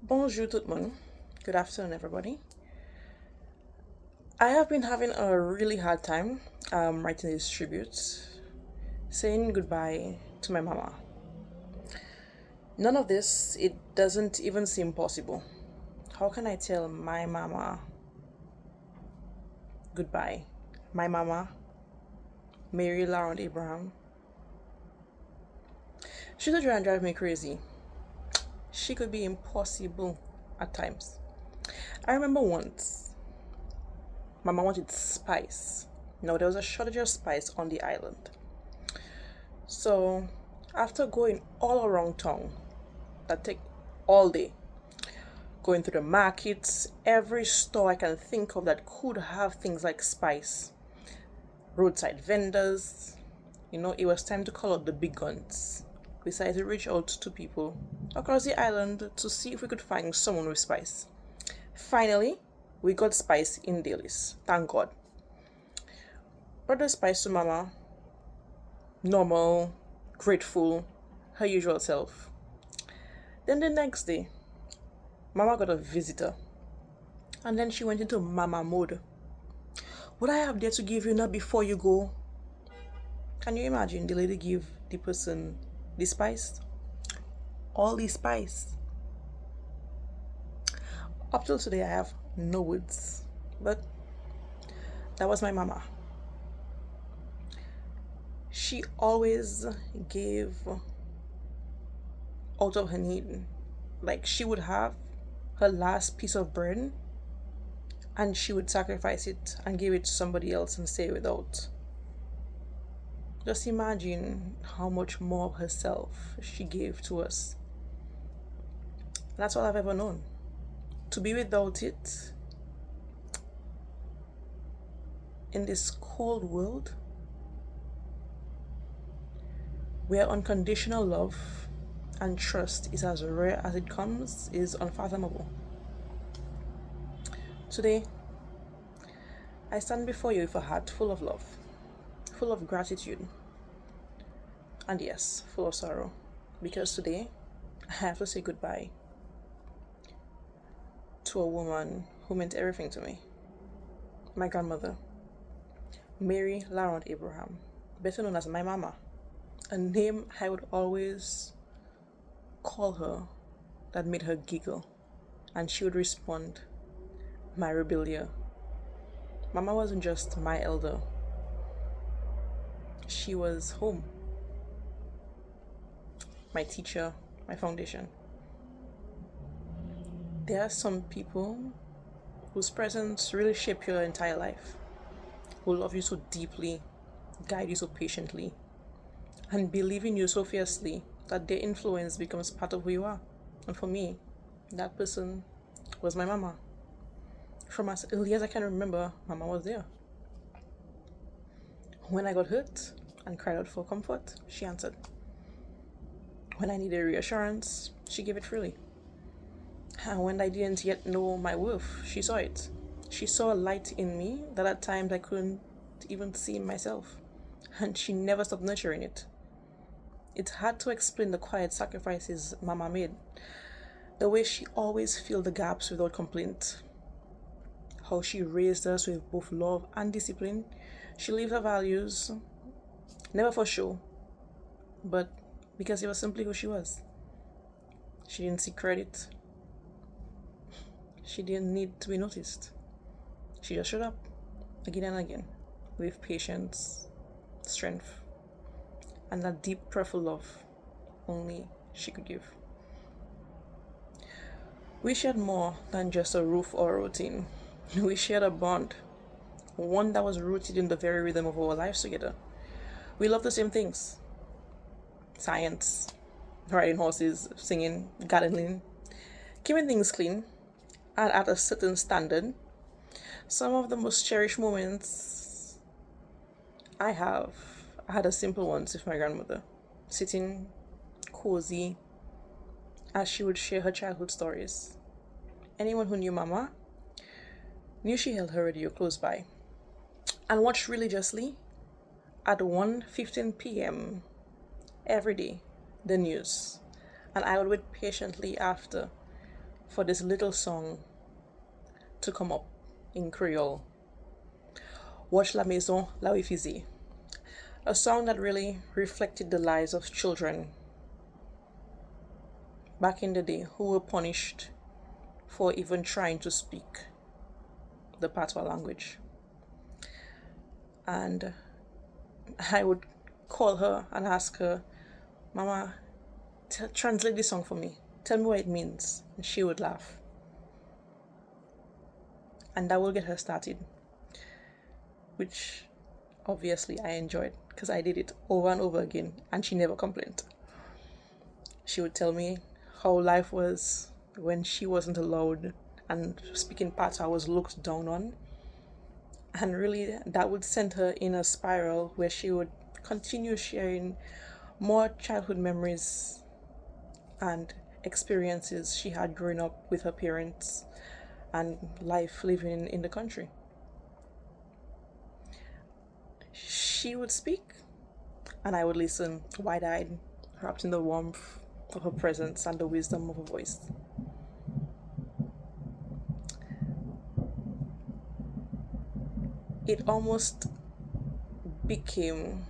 Bonjour tout le monde. Good afternoon, everybody. I have been having a really hard time writing these tributes, saying goodbye to my mama. None of this, it doesn't even seem possible. How can I tell my mama goodbye? My mama, Mary Laurent Abraham. She could try and drive me crazy. She could be impossible at times. I remember once, Mama wanted spice. No, there was a shortage of spice on the island. So, after going all around town, that take all day, going through the markets, every store I can think of that could have things like spice, roadside vendors, it was time to call out the big guns. We decided to reach out to people across the island to see if we could find someone with spice. Finally, we got spice in Dailies. Thank God. Brought the spice to Mama. Normal, grateful, her usual self. Then the next day, Mama got a visitor. And then she went into Mama mode. What I have there to give you now before you go? Can you imagine the lady give the person the spice? All the spice. Up till today, I have no words. But that was my mama. She always gave out of her need. Like she would have her last piece of bread and she would sacrifice it and give it to somebody else and stay without. Just imagine how much more of herself she gave to us. That's all I've ever known. To be without it in this cold world where unconditional love and trust is as rare as it comes is unfathomable. Today, I stand before you with a heart full of love, full of gratitude, and yes, full of sorrow, because today I have to say goodbye to a woman who meant everything to me. My grandmother, Mary Laurent Abraham, better known as my mama, a name I would always call her that made her giggle, and she would respond, my rebellion. Mama wasn't just my elder, she was home, my teacher, my foundation. There are some people whose presence really shape your entire life, who love you so deeply, guide you so patiently, and believe in you so fiercely that their influence becomes part of who you are. And for me, that person was my mama. From as early as I can remember, Mama was there. When I got hurt and cried out for comfort, she answered. When I needed reassurance, she gave it freely. And when I didn't yet know my worth, she saw it. She saw a light in me that at times I couldn't even see in myself. And she never stopped nurturing it. It's hard to explain the quiet sacrifices Mama made. The way she always filled the gaps without complaint. How she raised us with both love and discipline. She lived her values, never for show, but because it was simply who she was. She didn't seek credit. She didn't need to be noticed. She just showed up again and again with patience, strength, and that deep, prayerful love only she could give. We shared more than just a roof or a routine. We shared a bond, one that was rooted in the very rhythm of our lives together. We loved the same things: science, riding horses, singing, gardening, keeping things clean, and at a certain standard. Some of the most cherished moments I had a simple ones with my grandmother, sitting cozy as she would share her childhood stories. Anyone who knew Mama knew she held her radio close by and watched religiously at 1:15 p.m. every day the news, and I would wait patiently after for this little song to come up in Creole. Watch La Maison, La Wifizi. A song that really reflected the lives of children back in the day who were punished for even trying to speak the patois language. And I would call her and ask her, Mama, translate this song for me. Tell me what it means. And she would laugh. And that will get her started, which obviously I enjoyed because I did it over and over again and she never complained. She would tell me how life was when she wasn't allowed and speaking patois was looked down on. And really, that would send her in a spiral where she would continue sharing more childhood memories and experiences she had growing up with her parents and life living in the country. She would speak, and I would listen wide-eyed, wrapped in the warmth of her presence and the wisdom of her voice. It almost became,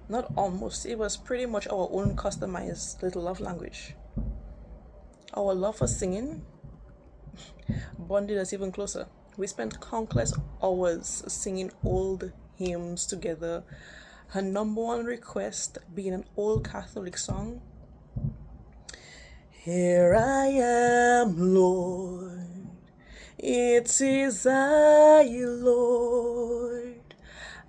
not almost, it was pretty much our own customized little love language. Our love for singing bonded us even closer. We spent countless hours singing old hymns together. Her number one request being an old Catholic song. Here I am, Lord. It is I, Lord.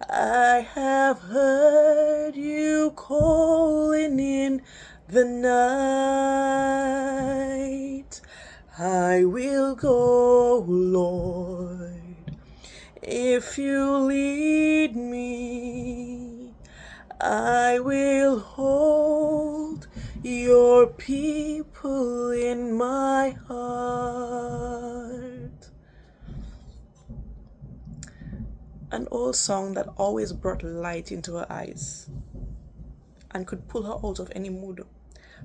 I have heard you calling in the night. I will go, Lord, if you lead me. I will hold your people in my heart. An old song that always brought light into her eyes and could pull her out of any mood.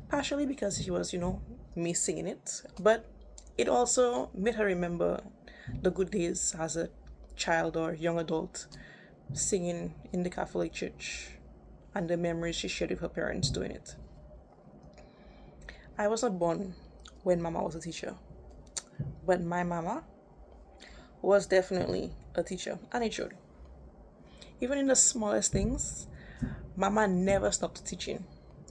Partially because she was, me singing it, but it also made her remember the good days as a child or young adult singing in the Catholic Church and the memories she shared with her parents doing it. I was not born when Mama was a teacher, but my Mama was definitely a teacher, and it showed. Even in the smallest things, Mama never stopped teaching.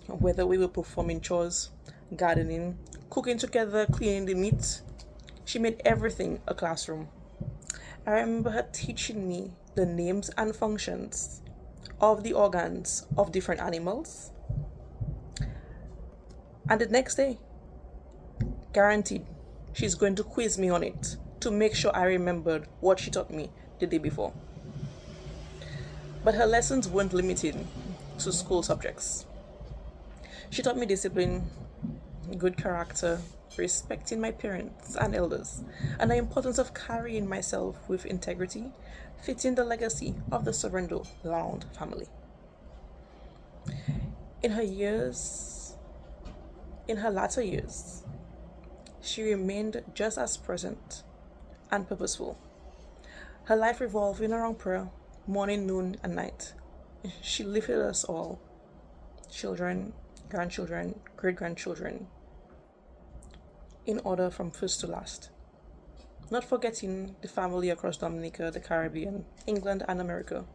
Whether we were performing chores, gardening, cooking together, cleaning the meat, she made everything a classroom. I remember her teaching me the names and functions of the organs of different animals. And the next day, guaranteed, she's going to quiz me on it to make sure I remembered what she taught me the day before. But her lessons weren't limited to school subjects. She taught me discipline, good character, respecting my parents and elders, and the importance of carrying myself with integrity, fitting the legacy of the Sorrento Lalonde family. In her latter years, she remained just as present and purposeful. Her life revolving around prayer, morning, noon, and night. She lifted us all, children, grandchildren, great-grandchildren, in order from first to last. Not forgetting the family across Dominica, the Caribbean, England, and America.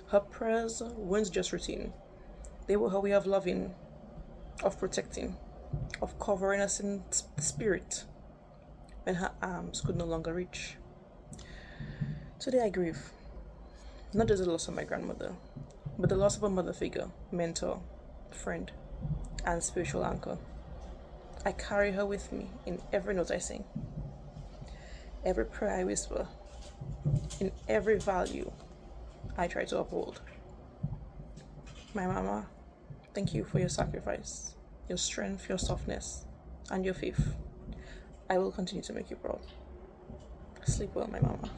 Her prayers weren't just routine. They were her way of loving, of protecting, of covering us in spirit when her arms could no longer reach. Today I grieve, not just the loss of my grandmother, but the loss of a mother figure, mentor, friend, and spiritual anchor. I carry her with me in every note I sing, every prayer I whisper, in every value I try to uphold. My Mama, thank you for your sacrifice, your strength, your softness, and your faith. I will continue to make you proud. Sleep well, my Mama.